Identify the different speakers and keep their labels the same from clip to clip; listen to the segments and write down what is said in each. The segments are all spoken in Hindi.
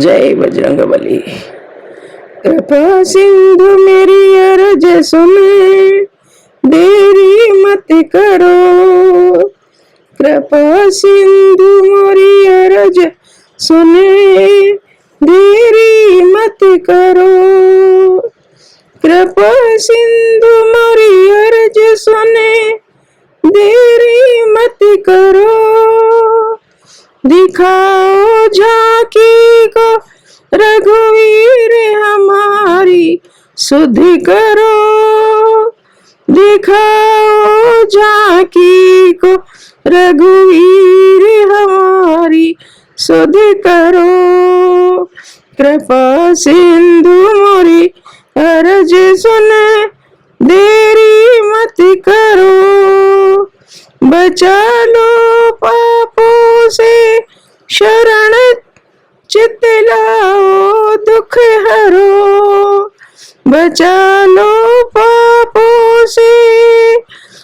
Speaker 1: जय बजरंगबली। कृपा सिंधु मेरी अर्ज सुने, देरी मत करो। कृपा सिंधु मेरी अर्ज सुने, देरी मत करो। कृपा सिंधु मेरी अर्ज सुने, देरी मत करो। दिखाओ झांकी को रघुवीर हमारी सुध करो। दिखाओ झांकी को रघुवीर हमारी सुध करो। कृपा सिंधु मोरी अर्ज सुने, देरी मत करो। बचा लो पापों से शरण चित लाओ दुख हरो। बचा लो पापों से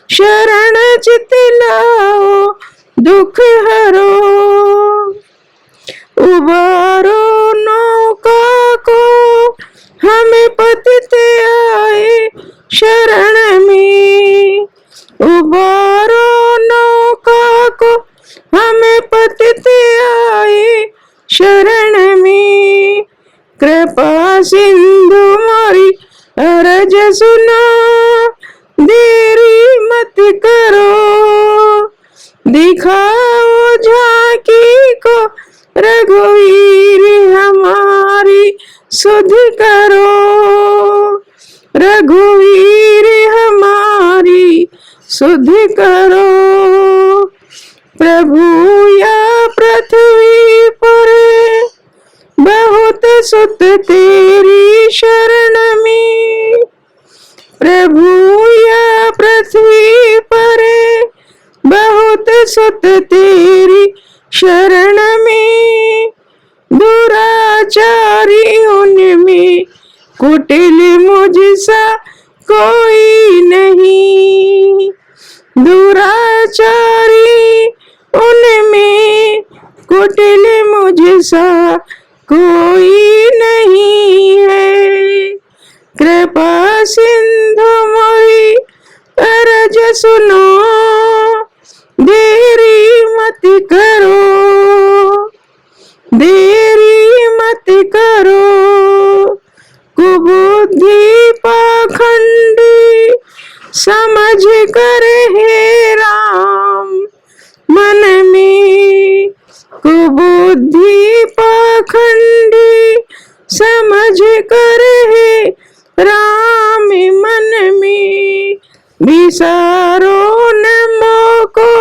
Speaker 1: शरण चित लाओ दुख हरो। उबारो नौका को हमें पतित आए शरण में। उबारो नौका को हमें पतित आए शरण में। कृपा सिंधु मोरी अर्ज सुनो, देरी मत करो। दिखाओ झांकी को रघुवीर हमारी सुध करो। रघुवीर हमारी सुध करो। प्रभु या पृथ्वी पर बहुत सुत तेरी शरण में। प्रभु या पृथ्वी पर बहुत सुत तेरी शरण में। दुराचारी उनमें कुटिल मुझसा कोई नहीं। दुराचारी उनमें कुटिल मुझसा कोई नहीं है। कृपा सिंधु मोरी अर्ज सुनो, देरी मत करो। देरी मत करो। कुबुद्धि पाखंडी समझ कर हे राम मन में। कुबुद्धि पाखंडी समझ कर हे राम मन में। विसारो न मोको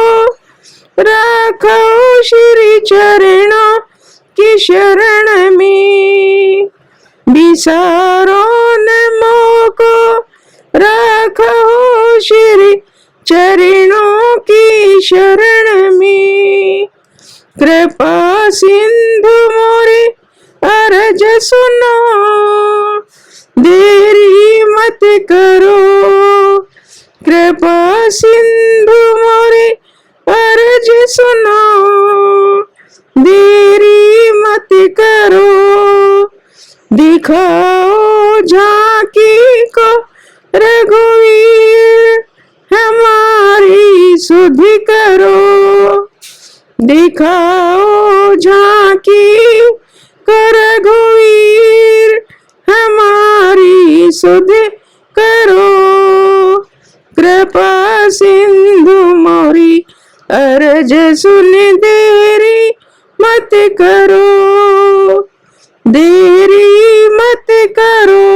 Speaker 1: रखो श्री चरणों की शरण में। विसारो न मोको रखो श्री चरणों की शरण में। कृपा सिंधु मोरे अर्ज सुनो, देरी मत करो। कृपा सिंधु मोरे अर्ज सुनो, देरी मत करो। दिखाओ झांकी को रघुवीर हमारी सुध करो। दिखाओ झांकी को रघुवीर हमारी सुध करो। कृपा सिंधु मोरी अर्ज सुन, देरी मत करो। देरी मत करो।